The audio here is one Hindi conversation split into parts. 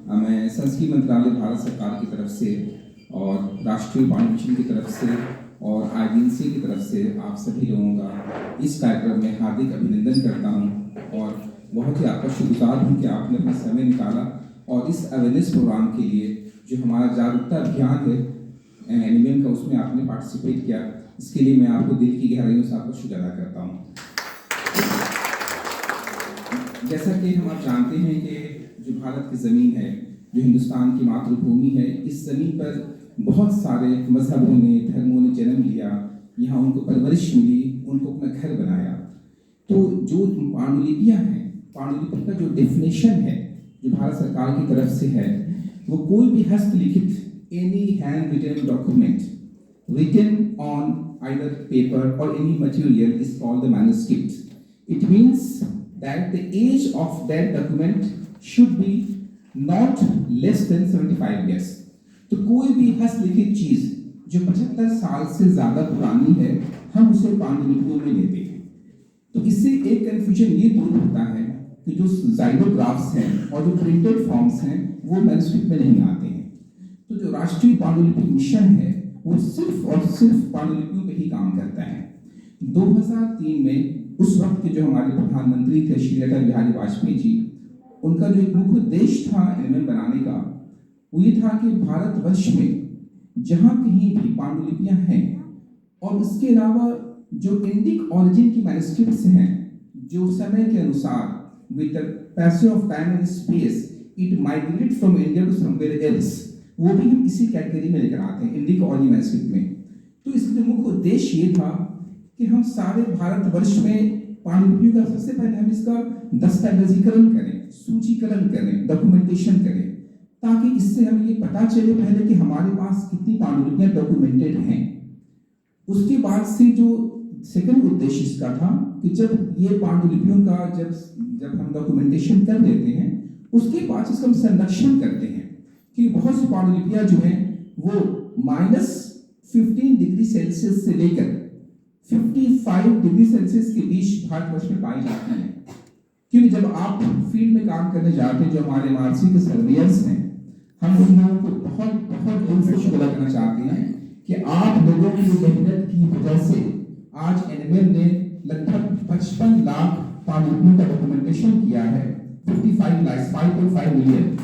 मैं संस्कृति मंत्रालय भारत सरकार की तरफ से और राष्ट्रीय वाणिज्य मिशन की तरफ से और आईबीसी की तरफ से आप सभी लोगों का इस कार्यक्रम में हार्दिक अभिनंदन करता हूं और बहुत ही आपका शुक्रगुजार हूं कि आपने अपना समय निकाला और इस अवेयरनेस प्रोग्राम के लिए जो हमारा जागरूकता अभियान है एनिमियम का, उसमें आपने पार्टिसिपेट किया। इसके लिए मैं आपको दिल की गहराइयों से आपको शुक्र अदा करता हूँ। जैसा कि हम आप जानते हैं कि जो भारत की ज़मीन है, जो हिंदुस्तान की मातृभूमि है, इस ज़मीन पर बहुत सारे मजहबों ने, धर्मों ने जन्म लिया, यहाँ उनको परवरिश मिली, उनको अपना घर बनाया। तो जो पांडुलिपियाँ हैं, पांडुलिपि का जो डेफिनेशन है जो भारत सरकार की तरफ से है, वो कोई भी हस्तलिखित any handwritten document written on either paper or any material is called the manuscript. It means that the age of that document should be not less than 75 years. तो कोई भी हस्तलिखित चीज जो 75 साल से ज्यादा पुरानी है, हम उसे पांडुलिपियों में लेते हैं। तो इससे एक कंफ्यूजन ये दूर होता है कि जो जाइलोग्राफ्स हैं और जो प्रिंटेड फॉर्म्स हैं वो मैन्युस्क्रिप्ट में नहीं आते हैं। तो जो राष्ट्रीय पांडुलिपि मिशन है वो सिर्फ और सिर्फ पांडुलिपियों पे ही काम करता है। 2003 में उस वक्त के जो हमारे प्रधानमंत्री थे श्री अटल बिहारी वाजपेयी जी, उनका जो एक मुख्य उद्देश्य था एनिमल बनाने का, वो ये था कि भारतवर्ष में जहाँ कहीं भी पांडुलिपियाँ हैं और इसके अलावा जो इंडिक ऑरिजिन की मैन्युस्क्रिप्ट्स हैं, जो समय के अनुसार with the passage of time and space it migrated from India to somewhere else, वो भी हम इसी कैटेगरी में लेकर आते हैं, इंडिक ऑरिजिन मैन्युस्क्रिप्ट में। तो इसका मुख्य उद्देश्य ये था कि हम सारे भारतवर्ष में पांडुलिपियों का सबसे पहले हम इसका दस्तावेजीकरण करें, सूचीकरण करें, डॉक्यूमेंटेशन करें, ताकि इससे हमें ये पता चले पहले कि हमारे पास कितनी पांडुलिपियां डॉक्यूमेंटेड हैं। उसके बाद से जो सेकंड उद्देश्य इसका था कि जब ये पांडुलिपियों का जब हम डॉक्यूमेंटेशन कर लेते हैं, उसके बाद इसका हम संरक्षण करते हैं कि बहुत सी पांडुलिपियां जो हैं वो -15 डिग्री सेल्सियस से लेकर 55 डिग्री सेल्सियस के बीच भारतवर्ष में पाई जाती हैं। क्योंकि जब आप फील्ड में काम करने जाते हैं, जो हमारे एमआरसी के सर्वेयर्स हैं, हम उन लोगों को बहुत बहुत दिल से शुक्रिया करना चाहते हैं कि आप लोगों की मेहनत की वजह से आज एनिमल ने लगभग 55 लाख पांडुलिपियों का डॉक्यूमेंटेशन किया है, 5.5 मिलियन,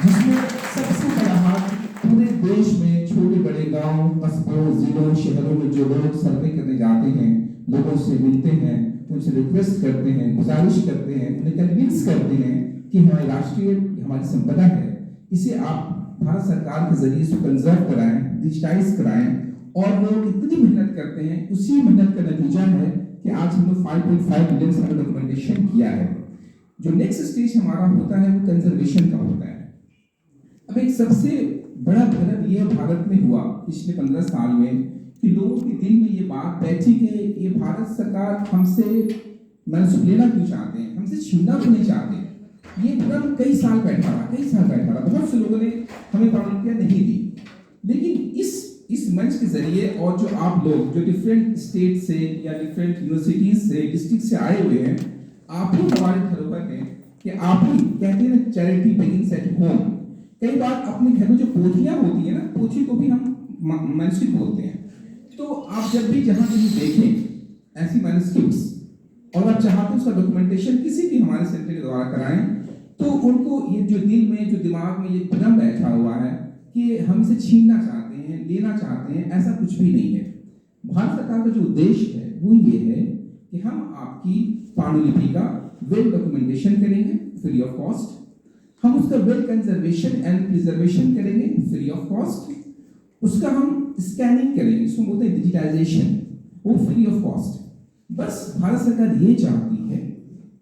जिसमें सबसे बड़ा हाथ पूरे देश में छोटे बड़े गांव, कस्बों, जिलों, शहरों में जो लोग सर्वे करने जाते हैं, लोगों से मिलते हैं, उनसे रिक्वेस्ट करते हैं, गुजारिश करते हैं, उन्हें कन्विंस करते हैं कि हमारी राष्ट्रीय हमारी संपदा है, इसे आप भारत सरकार के जरिए इसको कंजर्व कराएं, डिजिटाइज कराएं। और लोग इतनी मेहनत करते हैं, उसी मेहनत का नतीजा है कि आज हम लोग 5.5 मिलियन से डॉक्यूमेंटेशन किया है। जो नेक्स्ट स्टेज हमारा होता है वो कंजर्वेशन का होता है। अब एक सबसे बड़ा बदलाव ये भारत में हुआ पिछले 15 साल में कि लोगों के दिल में ये बात बैठी कि ये भारत सरकार हमसे मैन्युस्क्रिप्ट लेना क्यों चाहते हैं, हमसे छीनना क्यों नहीं चाहते। ये भ्रम कई साल बैठा रहा। बहुत से लोगों ने हमें पांडुलिपियां नहीं दी, लेकिन इस मंच के जरिए और जो आप लोग जो डिफरेंट स्टेट से या डिफरेंट यूनिवर्सिटीज से, डिस्ट्रिक्ट से आए हुए हैं, आप ही हमारे धरोहर हैं कि आप ही कहते हैं चैरिटी बिगिंस एट होम। कई बार अपने घर में जो पोथियां होती है ना, पोथी को भी हम मैन्युस्क्रिप्ट बोलते हैं। तो आप जब भी जहां कहीं देखें ऐसी मैन्युस्क्रिप्ट्स और आप चाहते हैं उसका डॉक्यूमेंटेशन किसी भी हमारे सेंटर के द्वारा कराएं, तो उनको ये जो दिल में, जो दिमाग में ये भ्रम बैठा हुआ है कि हम इसे छीनना चाहते हैं, लेना चाहते हैं, ऐसा कुछ भी नहीं है। भारत सरकार का जो उद्देश्य है वो ये है कि हम आपकी पांडुलिपि का वेल डॉक्यूमेंटेशन करेंगे फ्री ऑफ कॉस्ट, हम उसका वेल कंजर्वेशन एंड प्रिजर्वेशन करेंगे फ्री ऑफ कॉस्ट, उसका हम स्कैनिंग करेंगे, इसको बोलते हैं डिजिटाइजेशन, वो फ्री ऑफ कॉस्ट। बस भारत सरकार ये चाहती है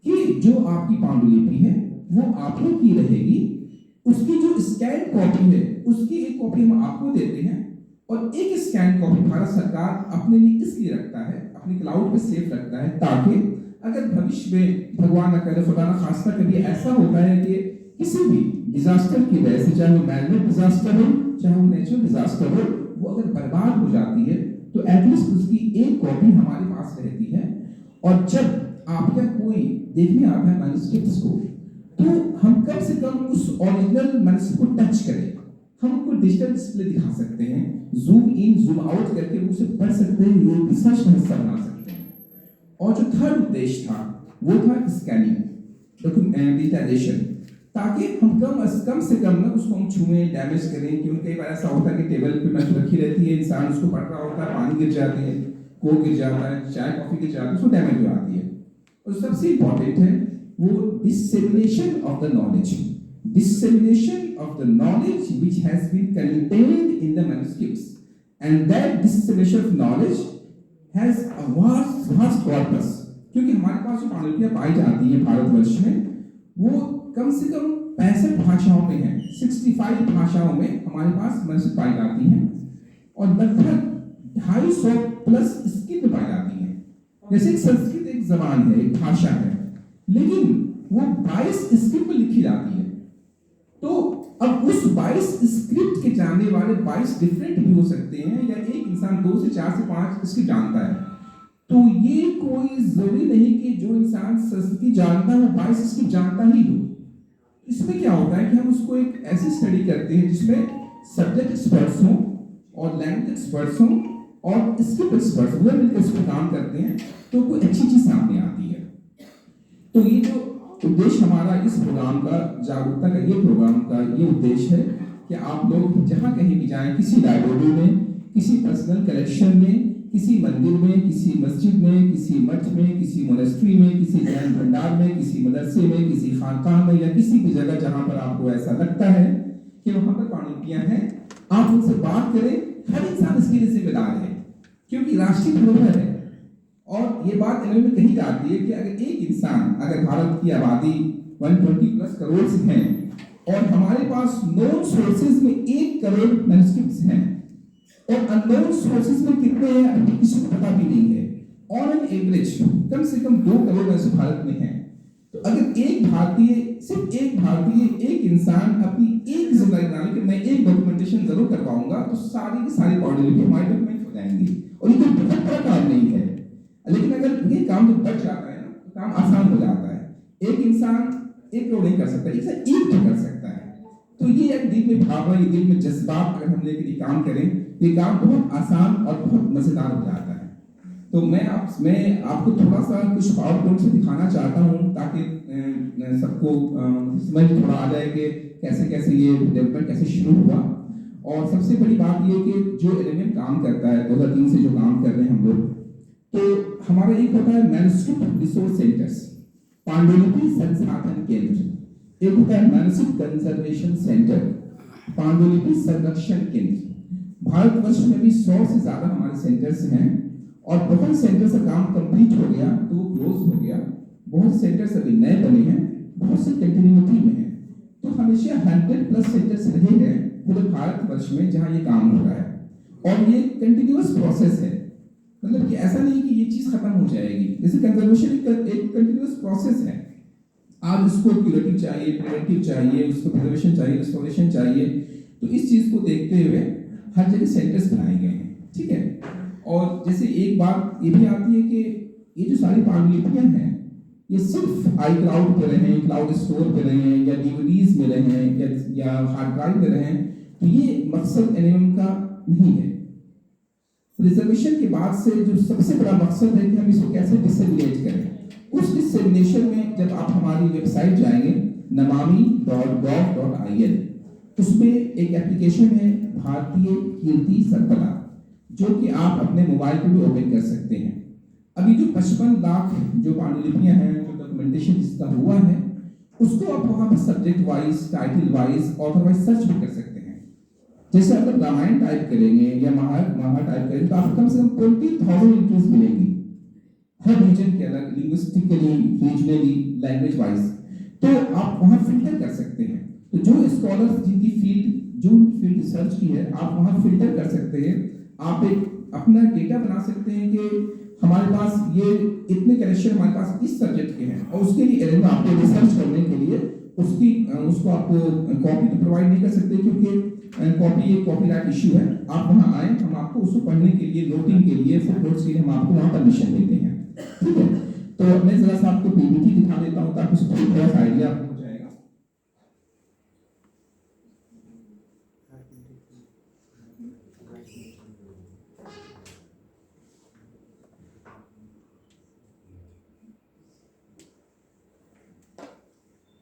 कि जो आपकी पांडुलिपि है वो आप लोग की रहेगी, उसकी जो स्कैन कॉपी है उसकी एक कॉपी हम आपको देते हैं और एक स्कैन कॉपी भारत सरकार अपने लिए इसलिए रखता है, अपनी क्लाउड पे सेव रखता है, ताकि अगर भविष्य में भगवान न करे, खुदा न खास्ता कभी ऐसा होता है कि किसी भी डिजास्टर की वजह से, चाहे वो मैनमेड डिजास्टर हो चाहे वो नेचुरल डिजास्टर हो, वो अगर बर्बाद हो जाती है तो एटलीस्ट उसकी एक कॉपी हमारे पास रहती है। और जब आप या कोई देखने आता है मैन्युस्क्रिप्ट्स को, तो हम कम से कम उस ओरिजिनल मैन्युस्क्रिप्ट को टच करें। हम उनको डिजिटल डिस्प्ले दिखा सकते हैं, जूम इन जूम आउट करके उसे पढ़ सकते हैं, ये रिसर्च का हिस्सा बना सकते हैं। और जो थर्ड उद्देश्य था वो था स्कैनिंग, डिजिटाइजेशन, ताकि हम कम से कम ना उसको हम छुएं, डैमेज करें। क्योंकि कई बार ऐसा होता है कि टेबल पे मैच रखी रहती है, इंसान उसको पढ़ रहा होता है, पानी गिर जाती है, कोक गिर जाता है, चाय कॉफी गिर जाती है, उसको डैमेज हो जाती है। और सबसे इंपॉर्टेंट है वो dissemination of the knowledge, dissemination of the knowledge which has been contained in the manuscripts, and that dissemination of knowledge has a vast corpus। क्योंकि हमारे पास जो पांडुलिपियां पाई जाती हैं भारतवर्ष में, वो कम से कम 65 भाषाओं में है, 65 भाषाओं में हमारे पास मैनुस्क्रिप्ट पाई जाती हैं, और लगभग 250 प्लस स्क्रिप्ट पाई जाती हैं। जैसे संस्कृत एक जबान है, एक भाषा है, लेकिन वो 22 स्क्रिप्ट में लिखी जाती है। तो अब उस 22 स्क्रिप्ट के जानने वाले 22 डिफरेंट भी हो सकते हैं, या एक इंसान 2 से 4 से 5 स्क्रिप्ट जानता है। तो ये कोई जरूरी नहीं कि जो इंसान संस्कृत जानता है वो 22 स्क्रिप्ट जानता ही हो। इसमें क्या होता है कि हम उसको एक ऐसी स्टडी करते हैं जिसमें सब्जेक्ट एक्सपर्ट्स हों और लैंग्वेज एक्सपर्ट्स हों और स्क्रिप्ट एक्सपर्ट्स वो मिलकर इस पर काम करते हैं, तो कोई अच्छी चीज सामने आती है। तो ये जो उद्देश्य हमारा इस प्रोग्राम का, जागरूकता का ये प्रोग्राम का ये उद्देश्य है कि आप लोग जहाँ कहीं भी जाएं, किसी लाइब्रेरी में, किसी पर्सनल कलेक्शन में, किसी मंदिर में, किसी मस्जिद में, किसी मठ में, किसी मोनेस्ट्री में, किसी जैन भंडार में, किसी मदरसे में, किसी खानकाह में, या किसी भी जगह जहाँ पर आपको ऐसा लगता है कि वहाँ पर पांडुलिपियां हैं, आप उनसे बात करें। हर इंसान इसके लिए जिम्मेदार है, क्योंकि राष्ट्रीय धरोहर है। और ये बात एनएल में कही जाती है कि अगर एक इंसान, अगर भारत की आबादी 120 प्लस करोड़ से है और हमारे पास नोन सोर्सेज में 1 करोड़ मैन्युस्क्रिप्ट्स हैं और अननोन सोर्सेज में कितने हैं अभी किसी को पता भी नहीं है, ऑन एन एवरेज कम से कम 2 करोड़ मैन्युस्क्रिप्ट भारत में हैं। तो अगर एक भारतीय, सिर्फ एक भारतीय, एक इंसान अपनी एक जिम्मेदारी बना ले कि मैं एक डॉक्यूमेंटेशन जरूर करवाऊंगा, तो सारी की सारी पांडुलिपि हमारे डॉक्यूमेंट हो जाएंगी। और ये कोई बहुत बड़ा काम नहीं है, लेकिन अगर ये काम जब बच जाता है ना, तो काम आसान हो जाता है। एक इंसान 1 करोड़ नहीं कर सकता, इंसान 1 तो कर सकता है। तो ये एक दिल में भावना, ये दिल में जज्बात अगर हम लेकर ये काम करें, ये काम बहुत आसान और बहुत मजेदार हो जाता है। तो मैं आपको थोड़ा सा कुछ पावर पॉइंट से दिखाना चाहता हूँ, ताकि सबको समझ थोड़ा आ जाए कि कैसे कैसे ये डेवलपमेंट कैसे शुरू हुआ। और सबसे बड़ी बात ये कि जो एलएमएम काम करता है, 2003 से जो काम कर रहे हैं हम लोग, तो हमारा एक होता है मैन्युस्क्रिप्ट रिसोर्स सेंटर्स, पांडुलिपि संसाधन केंद्र, एक होता है मैन्युस्क्रिप्ट कंजर्वेशन सेंटर, पांडुलिपि संरक्षण केंद्र। भारतवर्ष में भी 100 से ज्यादा हमारे सेंटर्स हैं, और बहुत सेंटर्स का काम कंप्लीट हो गया तो वो क्लोज हो गया, बहुत सेंटर्स अभी नए बने हैं, बहुत से कंटिन्यूटी में हैं। तो हमेशा 100 प्लस सेंटर्स रहे हैं पूरे भारतवर्ष में जहाँ ये काम हो रहा है, और ये कंटिन्यूअस प्रोसेस है। मतलब कि ऐसा नहीं कि ये चीज खत्म हो जाएगी। जैसे कंजर्वेशन एक कंटिन्यूअस प्रोसेस है, आज उसको क्यूरेटिव चाहिए, प्रिवेंटिव चाहिए, उसको प्रिजर्वेशन चाहिए, रिस्टोरेशन चाहिए। तो इस चीज को देखते हुए हर जगह सेंटर्स बनाए गए हैं, ठीक है। और जैसे एक बात ये भी आती है कि ये जो सारी पांडुलिपियां हैं, ये सिर्फ आई क्लाउड पे रहे, क्लाउड स्टोर पे रहे, या डीवीडीज में रहे, या हार्ड ड्राइव में रहे, तो ये मकसद एनएमएम का नहीं है। प्रिजर्वेशन के बाद से जो सबसे बड़ा मकसद है कि हम इसको कैसे डिसेमिनेट करें। उस डिसेमिनेशन में जब आप हमारी वेबसाइट जाएंगे namami.gov.in, उसमें एक एप्लीकेशन है भारतीय कीर्ति संपदा, जो कि आप अपने मोबाइल पर भी ओपन कर सकते हैं। अभी जो 55 लाख जो पांडुलिपियां हैं, जो डॉक्यूमेंटेशन जिसका हुआ है, उसको आप वहां पर subject wise, title wise, author wise search भी कर सकते हैं। जैसे अगर रामायण टाइप करेंगे या महाभारत टाइप करेंगे, तो आपको कम से कम 20,000 एंट्रीज मिलेंगी, हर रीजन के अलग, लिंग्विस्टिकली, रीजनली, लैंग्वेज वाइज। तो आप वहां फिल्टर कर सकते हैं। तो जो स्कॉलर्स जिनकी फील्ड रिसर्च की है, आप वहां फिल्टर कर सकते हैं। आप एक अपना डेटा बना सकते हैं कि हमारे पास ये इतने कलेक्शन हमारे पास इस सब्जेक्ट के हैं, और उसके लिए एलएमएम आपको रिसर्च करने के लिए उसको आपको कॉपी तो प्रोवाइड नहीं कर सकते, क्योंकि कॉपी एक कॉपीराइट इशू है। आप वहां आए, हम आपको उसको पढ़ने के लिए, नोटिंग के लिए, फुटनोट्स के लिए हम आपको वहां परमिशन देते हैं, ठीक है। तो मैं जरा सा आपको पीपीटी दिखा देता हूं, ताकि उसको थोड़ा सा आइडिया हो जाएगा।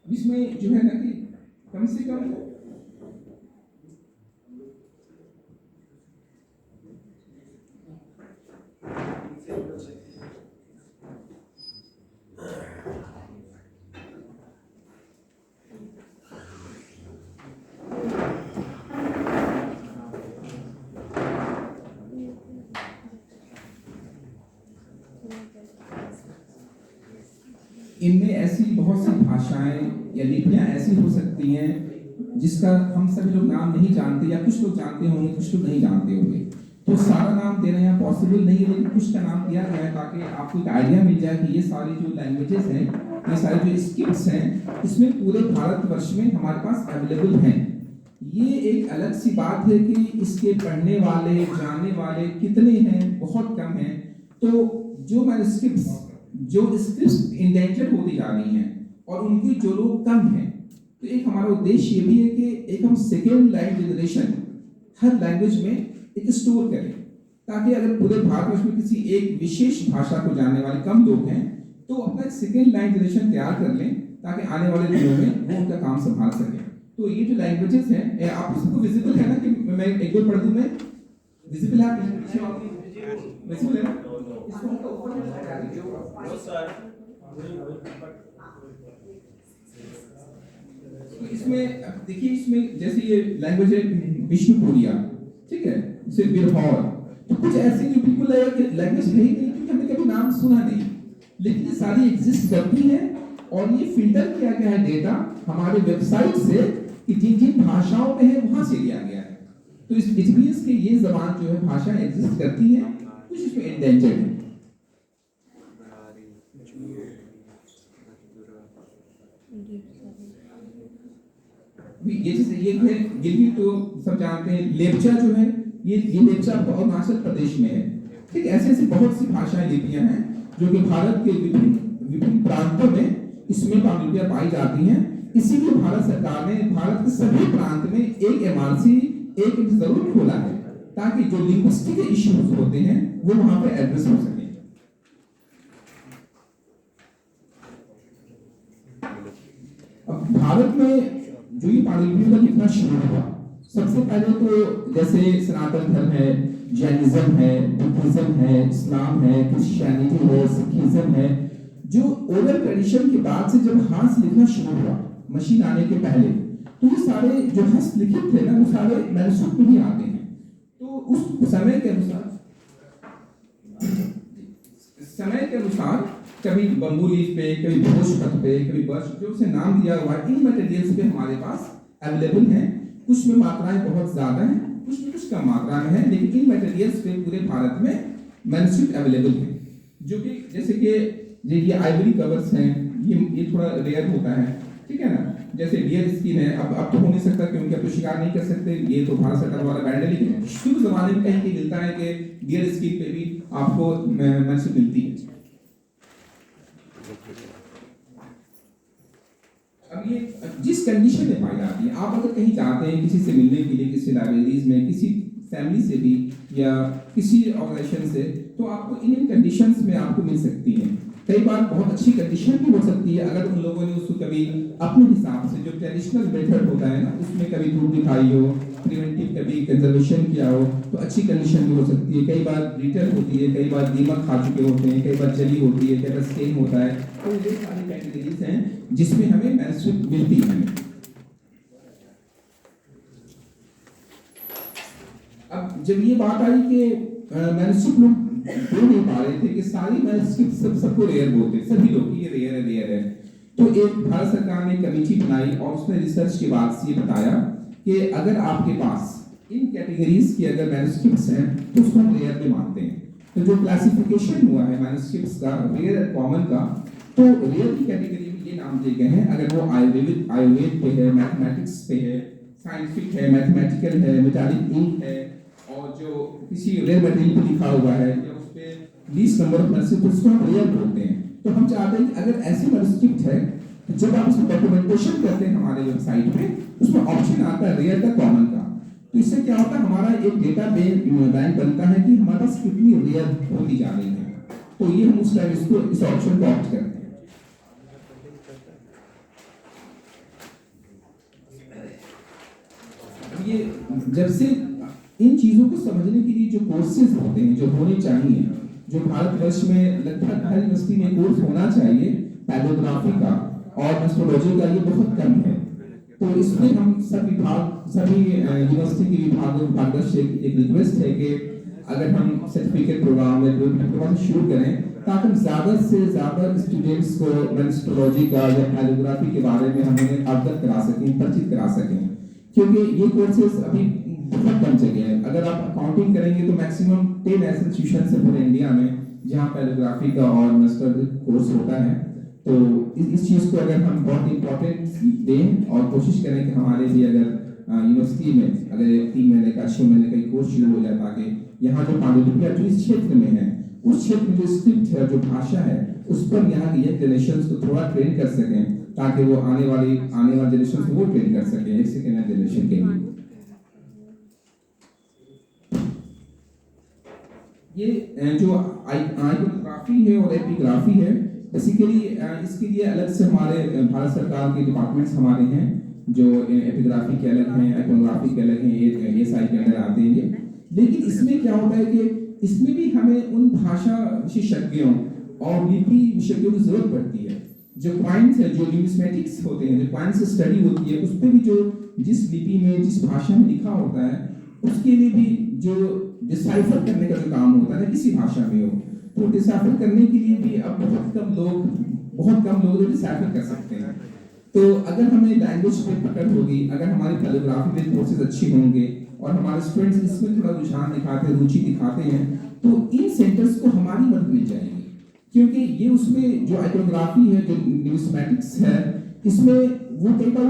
इसमें जो है ना कि कम से कम इनमें ऐसी बहुत सी भाषाएं या लिपियां ऐसी हो सकती हैं जिसका हम सभी लोग नाम नहीं जानते, या कुछ लोग जानते होंगे, कुछ लोग नहीं जानते होंगे। तो सारा नाम देना यहाँ पॉसिबल नहीं है, लेकिन कुछ का नाम दिया गया है ताकि आपको एक आइडिया मिल जाए कि ये सारी जो लैंग्वेजेस हैं, ये सारी जो स्क्रिप्ट्स हैं, इसमें पूरे भारतवर्ष में हमारे पास अवेलेबल हैं। ये एक अलग सी बात है कि इसके पढ़ने वाले, जानने वाले कितने हैं, बहुत कम हैं। तो जो मैन्युस्क्रिप्ट्स, जो स्क्रिप्ट्स इंडेंजर होती जा रही हैं और उनकी जो लोग कम हैं, तो एक हमारा उद्देश्य ये भी है कि एक हम सेकेंड लाइन जनरेशन हर लैंग्वेज में एक स्टोर करें, ताकि अगर पूरे भारतवर्ष में किसी एक विशेष भाषा को जानने वाले कम लोग हैं तो अपना एक सेकेंड लाइन जनरेशन तैयार कर लें, ताकि आने वाले दिनों में वो उनका काम संभाल सकें। तो ये जो लैंग्वेजेस हैं, आप सबको विजिबल है ना कि मैं एक दो पढ़ दूं? मैं विजिबल है, विजिबल है ना? इसको मतलब ऊपर में लगा दीजिए सर। इसमें देखिए, इसमें जैसे ये लैंग्वेज है विष्णुपुरिया, ठीक है, जैसे बिरहौर, तो कुछ ऐसी जो बिल्कुल लैंग्वेज है ही नहीं, क्योंकि हमने कभी नाम सुना नहीं, लेकिन ये सारी एग्जिस्ट करती हैं। और ये फिल्टर किया गया है डेटा हमारे वेबसाइट से कि जिन जिन भाषाओं में है वहां से लिया गया है। तो इस मीन्स के ये जबान जो है भाषा एग्जिस्ट करती है, कुछ इसमें एंडेंजर्ड है। ये जैसे ये है गिलगित, तो सब जानते हैं। लेप्चा जो है, ये लेप्चा अरुणाचल प्रदेश में है, ठीक। ऐसे ऐसे बहुत सी भाषाएं, लिपियां हैं जो कि भारत के विभिन्न प्रांतों में इसमें पांडुलिपियां पाई जाती हैं। इसीलिए भारत सरकार ने भारत के सभी प्रांत में एक एमआरसी एक जरूर खोला है, ताकि जो लिंग्विस्टिक इश्यूज होते हैं वो वहां पे एड्रेस हो सके। अब भारत में जो ये पांडुलिपियों का लिखना शुरू हुआ, सबसे पहले तो जैसे सनातन धर्म है, जैनिज्म है, बुद्धिज्म है, इस्लाम है, क्रिश्चियनिटी है, सिखिज्म है, जो ओरल ट्रेडिशन के बाद से जब हाथ से लिखना शुरू हुआ, मशीन आने के पहले, तो ये सारे जो हस्तलिखित थे ना, वो सारे मैन्युस्क्रिप्ट में ही आते हैं। तो उस समय के अनुसार कभी बम्बू लीफ पे, कभी भोजपत्र पे, कभी बर्च, जो उसे नाम दिया हुआ है, इन मटेरियल्स पे हमारे पास अवेलेबल हैं। कुछ में मात्राएं बहुत ज्यादा हैं, कुछ में कुछ कम मात्रा में है, लेकिन इन मटेरियल्स पे पूरे भारत में मैन्युस्क्रिप्ट अवेलेबल है। जो कि जैसे कि ये आइवरी कवर्स हैं, ये थोड़ा रेयर होता है, ठीक है ना। जैसे डियर स्किन है, अब तो हो नहीं सकता क्योंकि अब तो शिकार नहीं कर सकते, ये तो भारत सरकार द्वारा बैन है, लेकिन शुरू जमाने में कहीं मिलता है कि डियर स्किन पे भी आपको मैन्युस्क्रिप्ट मिलती है। अब ये जिस कंडीशन में पाई जाती है, आप अगर कहीं जाते हैं किसी से मिलने के लिए, किसी लाइब्रेरीज में, किसी फैमिली से भी या किसी ऑर्गेनाइजेशन से, तो आपको इन कंडीशंस में आपको मिल सकती है। कई बार बहुत अच्छी कंडीशन भी हो सकती है, अगर उन लोगों ने उसको कभी अपने हिसाब से जो ट्रेडिशनल मेथड होता है ना, उसमें कभी धूप दिखाई हो, प्रिवेंटिव कभी कंजर्वेशन किया हो, तो अच्छी कंडीशन भी हो सकती है। कई बार ब्रिटल होती है, कई बार दीमक खा चुके होते हैं, कई बार जली होती है, कई बार स्टेन होता है। तो ये सारी कैटेगरीज हैं जिसमें हमें मैन्युस्क्रिप्ट मिलती है। अब जब ये बात आई कि मैन्युस्क्रिप्ट लोग बोल नहीं पा रहे थे कि सारी मैन्युस्क्रिप्ट सबको रेयर बोलते, सभी लोग ये रेयर है, तो एक भारत सरकार ने कमेटी बनाई और उसने रिसर्च के बाद से ये बताया कि अगर आपके पास इन कैटेगरीज की अगर मैन्युस्क्रिप्ट्स हैं तो उसको हम रेयर में मानते हैं। तो जो क्लासिफिकेशन हुआ है मैन्युस्क्रिप्ट्स का, रेयर और कॉमन का, तो रेयर की कैटेगरी में ये नाम दिए गए हैं अगर वो आयुर्वेद पे है, मैथमेटिक्स पे है, साइंटिफिक है, मैथमेटिकल है, मेटालिक इंक है, और जो किसी रेयर मटेरियल पे लिखा हुआ है या उस पे 20 नंबर ऑफ मैन्युस्क्रिप्ट, उसको हम रेयर बोलते हैं। तो हम चाहते हैं कि अगर ऐसी मैन्युस्क्रिप्ट है तो जब आप उसमें डॉक्यूमेंटेशन करते हैं हमारे वेबसाइट पे, उसमें ऑप्शन आता है रेयर का, कॉमन का। तो इससे क्या होता है, हमारा एक डेटा बैंक बनता है कि हमारे पास कितनी रेयर होती जा रही है। तो ये हम उस टाइम इस ऑप्शन को ऑप्ट करते हैं। ये जब से इन चीज़ों को समझने के लिए जो कोर्सेज होते हैं, जो होने चाहिए, जो भारतवर्ष में लगभग हर यूनिवर्सिटी में कोर्स होना चाहिए पैलोग्राफी का और एस्ट्रोलॉजी का, ये बहुत कम है। तो इसमें हम सभी यूनिवर्सिटी के विभागों से एक रिक्वेस्ट है कि अगर हम सर्टिफिकेट प्रोग्राम या डेवलपमेंट प्रोग्राम शुरू करें ताकि हम ज़्यादा से ज़्यादा स्टूडेंट्स को एस्ट्रोलॉजी का या पैलोग्राफी के बारे में हम उन्हें अवगत करा सकें, परिचित करा सकें, क्योंकि ये कोर्सेज अभी बहुत कम जगह है। अगर आप अकाउंटिंग करेंगे तो मैक्सिमम 10 ऐसे इंस्टीट्यूशन है पूरे इंडिया में जहाँ पैलोग्राफी का और मास्टर कोर्स होता है। तो इस चीज़ को अगर हम बहुत इम्पोर्टेंट दें और कोशिश करें कि हमारे भी अगर यूनिवर्सिटी में अगर 3 महीने का 6 महीने का कोर्स शुरू हो जाए ताकि यहाँ जो पांडुलिपियाँ जो इस क्षेत्र में है उस क्षेत्र में जो स्क्रिप्ट है, जो भाषा है, उस पर यहाँ की यंग जनरेशन को थोड़ा ट्रेन कर सकें ताकि वो आने वाली जनरेशन को वो ट्रेन कर सकें एक सेकेंड जनरेशन के लिए। ये जो आइकोनोग्राफी है और एपिग्राफी है, बेसिकली इसके लिए अलग से हमारे भारत सरकार के डिपार्टमेंट्स हमारे हैं जो एपिग्राफी के अलग हैं, आइकोनोग्राफी के अलग हैं, ये साइड के अंदर आते हैं ये। लेकिन इसमें क्या होता है कि इसमें भी हमें उन भाषा विशेषज्ञों और लिपि विशेषज्ञों की जरूरत पड़ती है। जो पॉइंट्स है, जो न्यूमिस्मेटिक्स होते हैं, जो पॉइंट्स स्टडी होती है, उस पर भी जो जिस लिपि में जिस भाषा में लिखा होता है उसके लिए भी जो डिसाइफर करने का जो काम होता है किसी भाषा में हो, तो डिसाइफर करने के लिए भी अब बहुत कम लोग डिसाइफर कर सकते हैं। तो अगर हमें लैंग्वेज पे पकड़ होगी, अगर हमारी कैलिग्राफी में कोर्सेज अच्छी होंगे और हमारे स्टूडेंट्स इसमें थोड़ा रुझान दिखाते हैं, रुचि दिखाते हैं, तो इन सेंटर्स को हमारी मदद मिल जाएगी, क्योंकि ये उसमें जो आइकोनोग्राफी है, जो न्यूमिस्मेटिक्स है, इसमें वो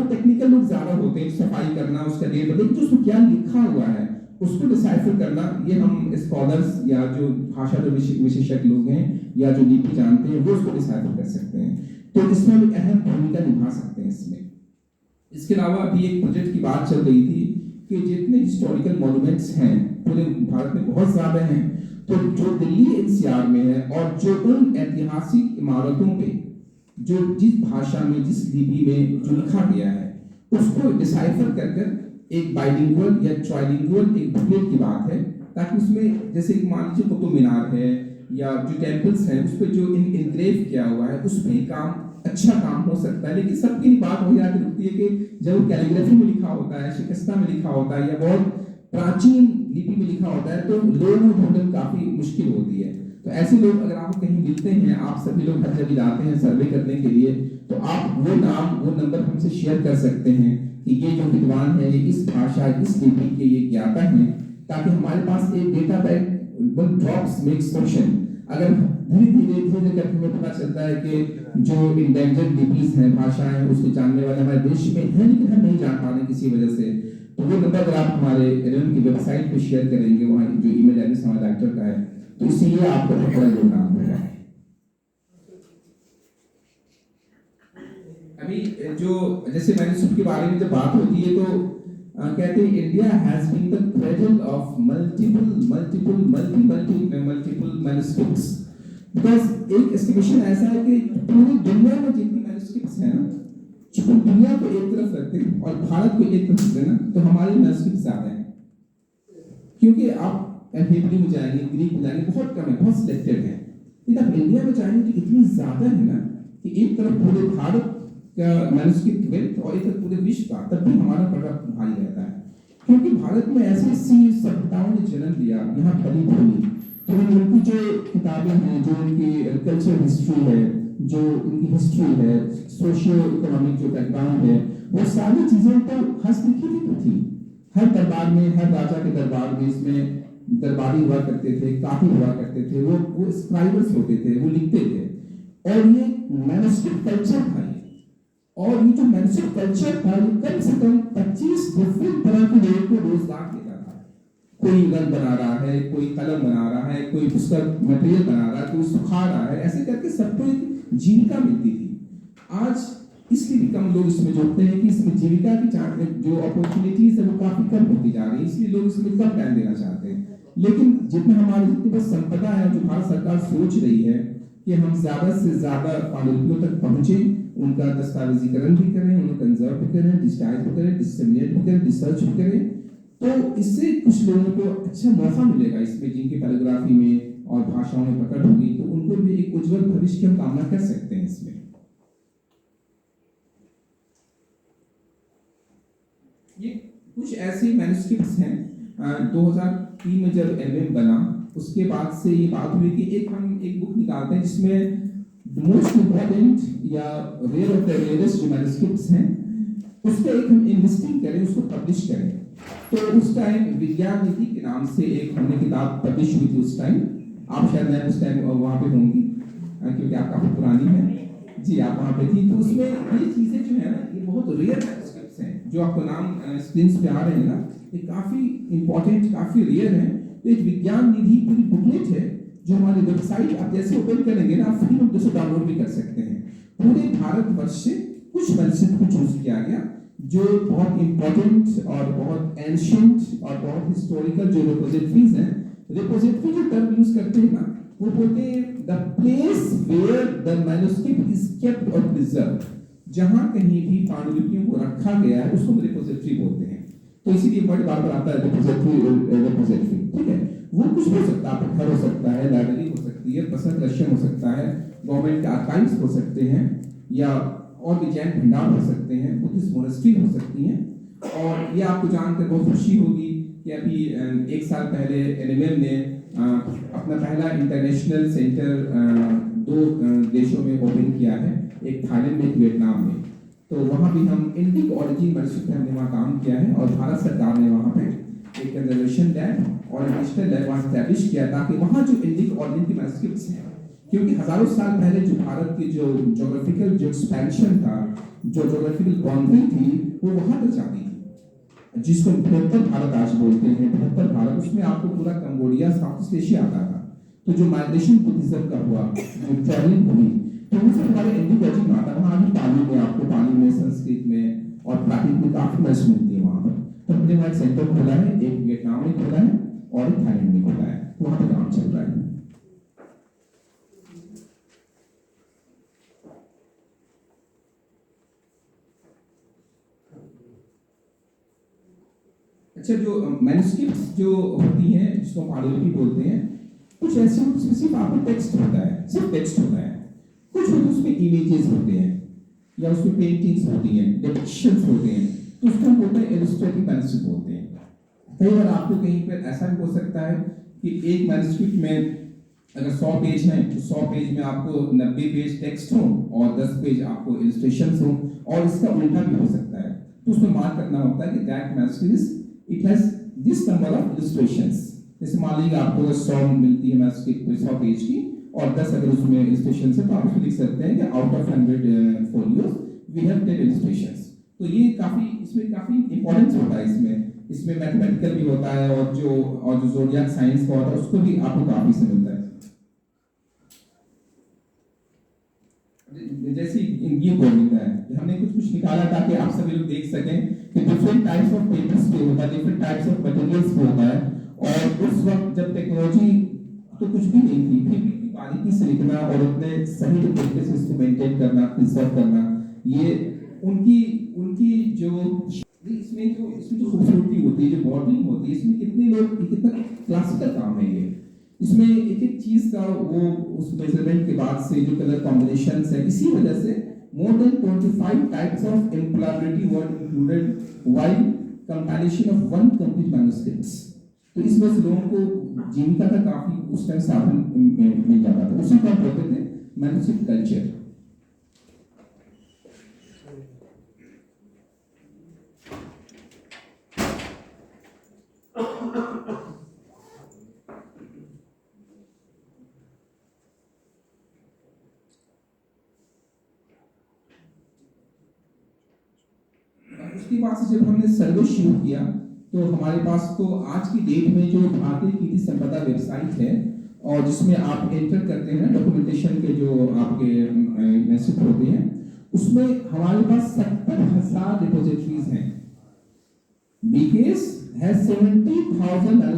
टेक्निकल लोग ज्यादा होते हैं, सफाई करना उसका डेट, लेकिन जो उसमें क्या लिखा हुआ है उसको डिसाइफर करना ये हम स्कॉलर्स या जो भाषा जो विशेषज्ञ लोग हैं या जो लिपि जानते हैं वो उसको डिसाइफर कर सकते हैं। तो इसमें हम अहम भूमिका निभा सकते हैं इसमें। इसके अलावा अभी एक प्रोजेक्ट की बात चल रही थी कि जितने हिस्टोरिकल मॉन्यूमेंट्स हैं पूरे भारत में बहुत ज्यादा हैं, तो जो दिल्ली एनसीआर में है और जो उन ऐतिहासिक इमारतों पे जो जिस भाषा में जिस लिपि में जो लिखा गया है उसको डिसाइफर कर एक बाइलिंगुअल या ट्राइलिंगुअल एक बुकलेट की बात है, ताकि उसमें जैसे मान लीजिए कुतुब मीनार है या जो टेम्पल्स हैं उस पर जो इनग्रेव किया हुआ है उस पर काम अच्छा काम हो सकता है। लेकिन सबकी बात हो जाती रुकती है कि जब कैलीग्राफी में लिखा होता है, शिकस्ता में लिखा होता है या बहुत प्राचीन लिपि में लिखा होता है तो लोगों को ढूंढना काफी मुश्किल होती है। तो ऐसे लोग अगर आपको कहीं मिलते हैं, आप सभी लोग हर जगह जाते हैं सर्वे करने के लिए, तो आप वो नाम वो नंबर हमसे शेयर कर सकते हैं कि ये जो विद्वान है ये इस भाषा इस लिपि के ये ज्ञाता हैं, ताकि हमारे पास एक data bank one drops makes question. अगर धीरे धीरे करके हमें पता चलता है कि जो इंडेंजर्ड लिपीज हैं, भाषाएं हैं, उसको जानने वाले हमारे देश में हैं लेकिन हम नहीं जान पा रहे किसी वजह से, तो वो नंबर अगर आप हमारे एलएम की वेबसाइट पे शेयर करेंगे, वहाँ जो ईमेल एड्रेस हमारे डायरेक्टर का है, तो इसलिए आपको बड़ा योगदान होगा। अभी जो जैसे मैन्युस्क्रिप्ट के बारे में जब बात होती है तो कहते हैं India has been the cradle of multiple manuscripts, because एक एस्टिमेशन ऐसा है कि पूरी दुनिया में जितनी मैन्युस्क्रिप्ट्स हैं ना, पूरी दुनिया को एक तरफ रखते हैं और भारत को एक तरफ रखते हैं ना, तो हमारी मैन्युस्क्रिप्ट्स ज्यादा हैं, क्योंकि आप हिब्रू में जाएंगे, ग्रीक में जाएंगे, बहुत कम है, बहुत सिलेक्टेड है। लेकिन आप इंडिया में जाएंगे तो इतनी ज्यादा है ना कि एक तरफ पूरे भारत का मैन्युस्क्रिप्ट विड्थ और एक तरफ पूरे विश्व का, तब भी हमारा पकड़ भारी रहता है, क्योंकि भारत में ऐसी सभ्यताओं ने जन्म लिया, यहाँ फली फूली, तो उनकी जो किताबें हैं, जो उनकी कल्चरल हिस्ट्री है, जो उनकी हिस्ट्री है, सोशियो इकोनॉमिक जो बैकग्राउंड है, वो सारी चीजें तो हस्तलिखित ही थी। हर दरबार में, हर राजा के दरबार में इसमें दरबारी हुआ करते थे, काफी हुआ करते थे, वो स्क्राइबर्स होते थे, वो लिखते थे, और ये मैन्युस्क्रिप्ट कल्चर था। और ये जो मैन्युस्क्रिप्ट कल्चर था ये कम से कम 25 डिफरेंट तरह के लोगों को रोजगार देता था। कोई रंग बना रहा है, कोई कलम बना रहा है, कोई पुस्तक मटेरियल बना रहा है, कोई सुखा रहा है, ऐसे करके सबको एक जीविका मिलती थी। आज इसलिए भी कम लोग इसमें जुड़ते हैं कि इसमें जीविका की जो अपॉर्चुनिटीज है वो काफी कम होती जा रही है, इसलिए लोग इसमें कम टाइम देना चाहते हैं। लेकिन जितना हमारे जितनी बस संपदा है, जो भारत सरकार सोच रही है कि हम ज्यादा से ज्यादा पांडुलिपियों तक पहुंचे, उनका दस्तावेजीकरण भी करें, उन्हें कंजर्व भी करें, डिजिटाइज भी करें, डिसेमिनेट भी करें, रिसर्च भी करें, तो इससे कुछ लोगों को अच्छा मौका मिलेगा इसमें, जिनकी पैराग्राफी में और भाषाओं में पकड़ होगी, तो उनको भी एक उज्जवल भविष्य की हम कामना कर सकते हैं इसमें। ये कुछ ऐसे मैन्युस्क्रिप्ट्स हैं 2003 में जब एल्बम बना उसके बाद से ये बात हुई कि हम एक बुक निकालते हैं जिसमें मोस्ट इम्पोर्टेंट या रेयर ऑफ द रेयरेस्ट जो मैन्युस्क्रिप्ट्स हैं उसका एक हम इनलिस्टिंग करें, उसको पब्लिश करें। तो उस टाइम विज्ञान नीति के नाम से एक हमने किताब पब्लिश हुई थी उस टाइम। आप शायद मैं उस टाइम वहाँ पे होंगी क्योंकि आप काफी पुरानी हैं जी, आप वहाँ पे थी। तो उसमें ये चीजें जो है ना ये बहुत रेयर मैन्युस्क्रिप्ट्स हैं, जो आपको नाम स्क्रीन पे आ रहे हैं ना, ये काफी इंपॉर्टेंट काफी रेयर है। तो एक विज्ञान निधि पूरी बुकलेट है जो हमारी वेबसाइट आप जैसे ओपन करेंगे ना, आप फ्री में उसे डाउनलोड भी कर सकते हैं। पूरे भारतवर्ष से कुछ मैन्युस्क्रिप्ट को चूज किया गया जो बहुत इंपॉर्टेंट और बहुत एंशिएंट और बहुत हिस्टोरिकल जो रिपोजिटरीज हैं। रिपोजिटरी जो टर्म यूज करते हैं ना, वो बोलते हैं the place where the manuscript is kept और प्रिजर्व्ड, जहां कहीं भी पांडुलिपियों को रखा गया है उसको रिपोजिटरी बोलते हैं। तो इसीलिए वर्ड बार बार आता है रिपोजिटरी, ठीक है। वो कुछ हो सकता है, आपका घर हो सकता है, लाइब्रेरी हो सकती है, बसंत रशियन हो सकता है, गवर्नमेंट के आर्काइव्स हो सकते हैं, या और भी जैन भंडार हो सकते हैं, बुद्धिस्ट मोनेस्ट्री हो सकती हैं। और ये आपको जानकर बहुत खुशी होगी कि अभी 1 साल पहले एनएमएम ने अपना पहला इंटरनेशनल सेंटर 2 देशों में ओपन किया है, एक थाईलैंड में, एक वियतनाम में। तो वहाँ भी हम इंडिक ऑरिजिन मैन्युस्क्रिप्ट हमने वहाँ काम किया है और भारत सरकार ने वहाँ पे एक कंजर्वेशन लैब और नेशनल लैब वहाँ एस्टैब्लिश किया ताकि वहाँ जो इंडिक ऑरिजिन की मैन्युस्क्रिप्ट्स हैं, क्योंकि हजारों साल पहले जो भारत की जो ज्योग्राफिकल जो एक्सपेंशन था, जो ज्योग्राफिकल बाउंड्री थी, वो वहाँ तक जाती थी, जिसको बृहत्तर भारत आज बोलते हैं। बृहत्तर भारत, उसमें आपको पूरा कंबोडिया, साउथ ईस्ट एशिया आता था। तो जो माइग्रेशन बुद्धिज्म का हुआ, जो ट्रैवलिंग हुई, तो वो सब हमारे इंडिक ऑरिजिन में आता है। वहाँ भी पाली में आपको, पाली में, संस्कृत में और प्राकृत में काफी मैच मिलती है वहाँ पर। तो हमने वहाँ एक सेंटर खोला है, एक वियतनाम में खोला है और एक थाईलैंड में खोला है, वहाँ पे काम चल रहा है। अच्छा, जो मैन्युस्क्रिप्ट्स जो होती हैं जिसको पांडुलिपि बोलते हैं, कुछ ऐसे उसमें सिर्फ आपको टेक्स्ट होता है, सिर्फ टेक्स्ट होता है। कुछ होते उसमें इमेजेस होते हैं या उसमें पेंटिंग्स होती हैं, डिपिक्शंस होते हैं, तो उसको हम बोलते हैं इलस्ट्रेटिव मैन्युस्क्रिप्ट बोलते हैं। कई बार आपको कहीं पर ऐसा भी हो सकता है कि एक मैन्युस्क्रिप्ट में अगर 100 पेज हैं तो 100 पेज में आपको 90 पेज टेक्स्ट हो और 10 पेज आपको इलस्ट्रेशंस हो, और इसका उल्टा भी हो सकता है। तो उसमें मार्क करना होता है कि that manuscript it has this number of illustrations. जैसे मान लीजिए आपको अगर 100 मिलती है मैन्युस्क्रिप्ट 100 पेज की और 10 अगर उसमें इलस्ट्रेशंस है, तो आप उसमें लिख सकते हैं कि out of 100 folios we have 10 illustrations. तो ये काफी, इसमें काफी इंपॉर्टेंस होता है। इसमें मैथमेटिकल भी होता है और जो ज़ोडियाक साइंस का होता है उसको भी आपको काफी से मिलता है। जैसे ये बोल देता है, हमने कुछ निकाला ताकि आप सभी लोग देख सकें कि डिफरेंट टाइप्स ऑफ पेपर्स भी होता है, डिफरेंट टाइप्स ऑफ मटेरियल्स भी होता है। और उस वक्त जब टेक्नोलॉजी तो कुछ भी नहीं थी, फिर भी बारीकी से लिखना और उतने सही तरीके से इसको मेंटेन करना, प्रिजर्व करना, ये उनकी जो इसमें जो खूबसूरती होती है, जो बॉर्डरिंग होती है, इसमें कितना क्लासिकल काम है ये। इसमें एक एक चीज का वो उस मेजरमेंट के बाद से जो कलर कॉम्बिनेशंस है, इसी वजह से more than 25 types of employability were included while compilation of one complete manuscripts। तो इसमें से लोगों को जीविका का काफी उस टाइम साधन मिल जाता था, उसी को हम कहते थे मैन्युस्क्रिप्ट कल्चर। उसके बाद से जब हमने सर्वे शुरू किया तो हमारे पास तो आज की डेट में जो भारतीय कीर्ति संपदा वेबसाइट है और जिसमें आप एंटर करते हैं डॉक्यूमेंटेशन के जो आपके मैसेज होते हैं, उसमें हमारे पास 70,000 रिपोजिटरीज हैं। BKS has 70,000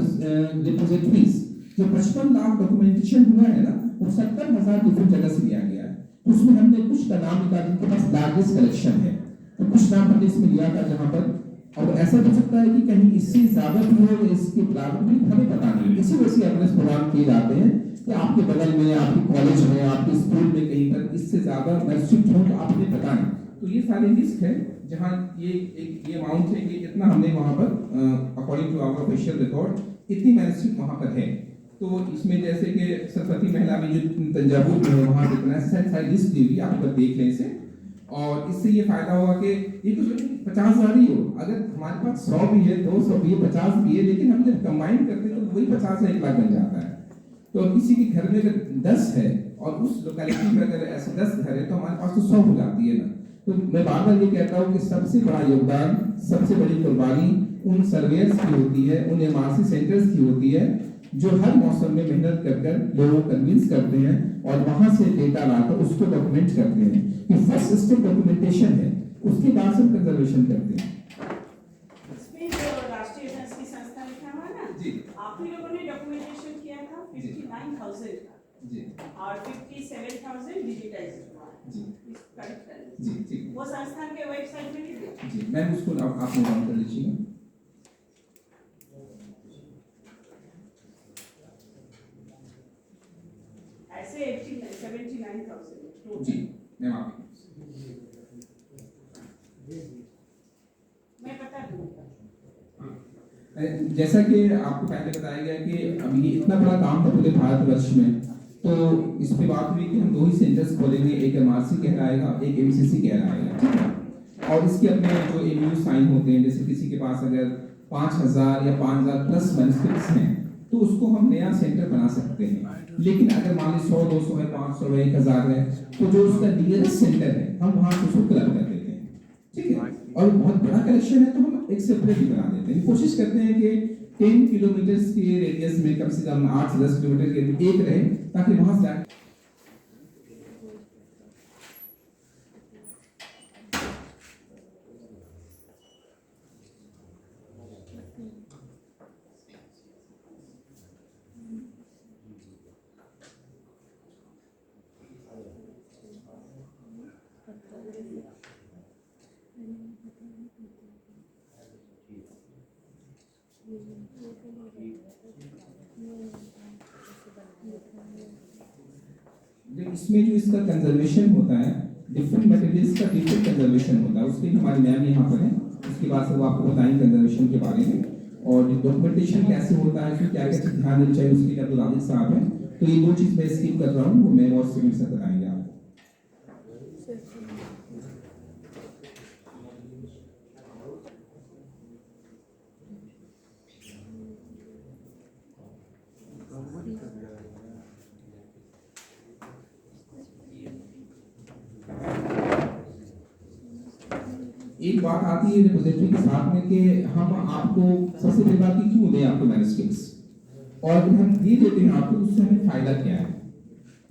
repositories. जो 55 लाख डॉक्यूमेंटेशन हुआ है ना, वो 70,000 डिफरेंट जगह से लिया गया है। उसमें हमने कुछ का नाम लिखा जिनके पास लार्जेस्ट कलेक्शन है, तो कुछ नाम हमने इसमें लिया था जहां पर, और ऐसा हो सकता है कि कहीं इससे ज़्यादा भी हो या इसके बराबर भी, हमें पता नहीं। इसी वजह से अवेयरनेस प्रोग्राम किए जाते हैं कि आपके बगल में, आपके कॉलेज में, आपके स्कूल में कहीं पर इससे ज़्यादा शिफ्ट हो तो आप हमें बताएं। तो ये सारे लिस्ट है जहाँ ये अमाउंट है कि इतना हमने वहाँ पर according to our official record इतनी मैनेजमेंट वहाँ पर है। तो इसमें जैसे कि सरस्वती महिला में जो तंजावुर में वहाँ कितना सारी लिस्ट दी हुई, आप अगर देख लें इसे, और इससे ये फायदा होगा कि ये कुछ 50,000 ही हो, अगर हमारे पास 100 भी है, 200 भी है, 50 भी है, लेकिन हम जब कंबाइन करते हैं तो वही 50 से 1 लाख बन जाता है। तो किसी के घर में अगर 10 है और उस लोकेलिटी में अगर ऐसे 10 घर है तो हमारे पास तो 100 हो जाती है ना। तो मैं बार बार ये कहता हूँ कि सबसे बड़ा योगदान, सबसे बड़ी कुर्बानी उन सर्वेयर्स की होती है, उन एमआरसी सेंटर्स की होती है, जो हर मौसम में मेहनत कर कर लोगों को कन्विंस करते हैं और वहां से डेटा लाकर उसको डॉक्यूमेंट करते हैं। कि फर्स्ट स्टेप डॉक्यूमेंटेशन है, उसके बाद से कंजर्वेशन करते हैं। इसमें जो राष्ट्रीय जनस्की संस्था लिखा हुआ ना जी, आप ही लोगों ने डॉक्यूमेंटेशन किया था 59,000 का जी, और 57,000 डिजिटाइज हुआ जी, करेक्ट कर जी, ठीक, वो संस्थान के वेबसाइट में भी है। जी, मैम उसको आप नोट डाउन कर लीजिएगा। ऐसे 79,000 जी, मैम आप मैं बता दूंगा। जैसा कि आपको पहले बताया गया कि अब ये इतना बड़ा काम था पूरे भारतवर्ष में, तो इस पे बात हुई कि हम 2 ही सेंटर्स खोलेंगे, एक एमआरसी कहलाएगा, एक एमसीसी कहलाएगा, ठीक है। और इसके अपने जो एमयू साइन होते हैं, जैसे किसी के पास अगर 5,000 या 5,000 प्लस मैन्युस्क्रिप्ट्स हैं तो उसको हम नया सेंटर बना सकते हैं। लेकिन अगर मान ली 100, 200 है, 500 है, 1,000 है, तो जो उसका नियरेस्ट सेंटर है हम वहाँ से उसको क्लब कर देते हैं, ठीक है। और बहुत बड़ा कलेक्शन है तो हम एक सेपरेट ही बना देते हैं। कोशिश करते हैं कि 10 किलोमीटर के रेडियस में कम से कम 8 से 10 किलोमीटर के एक रहे, ताकि वहां से इसमें जो इसका कंजर्वेशन होता है, डिफरेंट मटेरियल्स का डिफरेंट कंजर्वेशन होता है। उसके लिए हमारी मैम यहाँ पर है, उसके बाद से वो आपको बताएंगे कंजर्वेशन के बारे में और डॉक्यूमेंटेशन कैसे होता है, क्या क्या चीज़ ध्यान देनी चाहिए, उसके लिए अब्दुल आदिल साहब हैं। तो ये 2 चीज़ मैं स्किप कर रहा हूँ, वो मैम और सिविल से बताएंगे आपको। एक बात आती है रिपोजिटरी के साथ में कि हम आपको सबसे पहली बात क्यों दें आपको मैन्युस्क्रिप्ट्स, और अगर हम दे देते हैं आपको उससे हमें फायदा क्या है।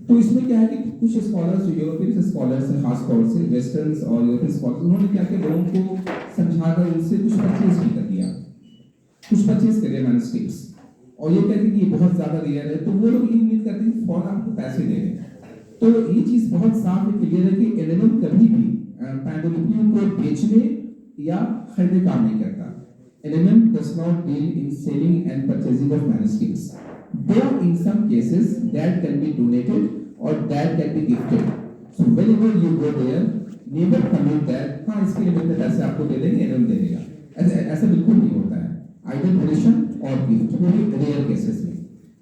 तो इसमें क्या है कि कुछ स्कॉलर्स, जो यूरोपियन स्कॉलर्स हैं, खास तौर से वेस्टर्न्स और यूरोपियन स्कॉलर्स, उन्होंने क्या किया, लोगों को समझाकर उनसे कुछ परचेज भी कर दिया, कुछ परचेज कर दिया मैन्युस्क्रिप्ट्स, और ये कहते कि ये बहुत ज़्यादा रेयर है, तो वो लोग ये उम्मीद करते हैं कि फौरन आपको पैसे दे दें। तो ये चीज़ बहुत साफ है, क्लियर है कि एलएलएम कभी भी पांडुलिपियों को बेचने या खरीदने काम नहीं करता। LMM does not deal in selling and purchasing of manuscripts. Though in some cases that can be donated or that can be gifted. So whenever you go there, never commit that हाँ इसके लिए मैंने पैसे आपको दे देंगे, LMM दे देगा। ऐसा बिल्कुल नहीं होता है। Either donation or gift, वो भी रेयर केसेस में।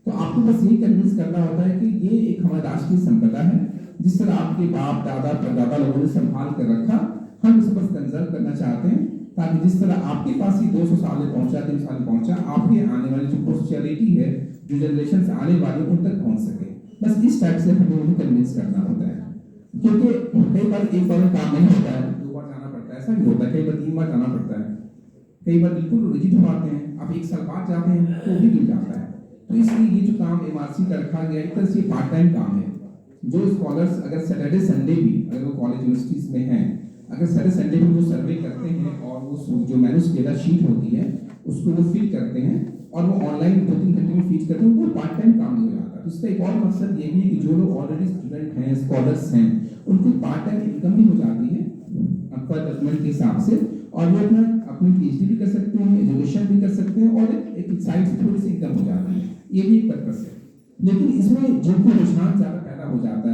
तो आपको बस यही कन्विंस करना होता है कि ये एक हमारी राष्ट्रीय संपदा है, जिस तरह आपके बाप दादा परदादा लोगों ने संभाल कर रखा, हम इसे बस कंजर्व करना चाहते हैं, ताकि जिस तरह आपके पास ही 200 साल में पहुंचा, 3 साल में पहुंचा, आपके आने वाली जो पोस्टरिटी है, जो जनरेशन से आने वाली उन तक पहुंच सके। बस इस टाइप से हमें उन्हें कन्विंस करना होता है, क्योंकि कई बार एक बार में काम नहीं होता है, 2 बार जाना पड़ता है, ऐसा भी होता है, कई बार 3 बार जाना पड़ता है, कई बार बिल्कुल रिजिड हो आते हैं, आप 1 साल बाद जाते हैं तो भी मिल जाता है। तो इसलिए ये जो काम एमआरसी का रखा गया एक तरह से पार्ट टाइम काम है। जो स्कॉलर्स अगर सैटरडे संडे भी, अगर वो कॉलेज यूनिवर्सिटीज में हैं, अगर सैटरडे संडे भी वो सर्वे करते हैं और वो जो मैन्युस्क्रिप्ट शीट होती है उसको वो फिल करते हैं और वो ऑनलाइन 2-3 घंटे में फीड करते हैं, उनको पार्ट टाइम काम नहीं हो जाता। तो इसका एक और मकसद ये भी है कि जो लोग ऑलरेडी स्टूडेंट हैं, स्कॉलर्स हैं, उनको पार्ट टाइम इनकम भी हो जाती है पर डॉक्यूमेंट के हिसाब से, और वो अपना अपनी पीएचडी भी कर सकते हैं, एजुकेशन भी कर सकते हैं और एक साइड से थोड़ी सी इनकम हो जाती है। ये भी एक पर्पस है। लेकिन इसमें जिनको रुझान ज़्यादा पैदा हो जाता है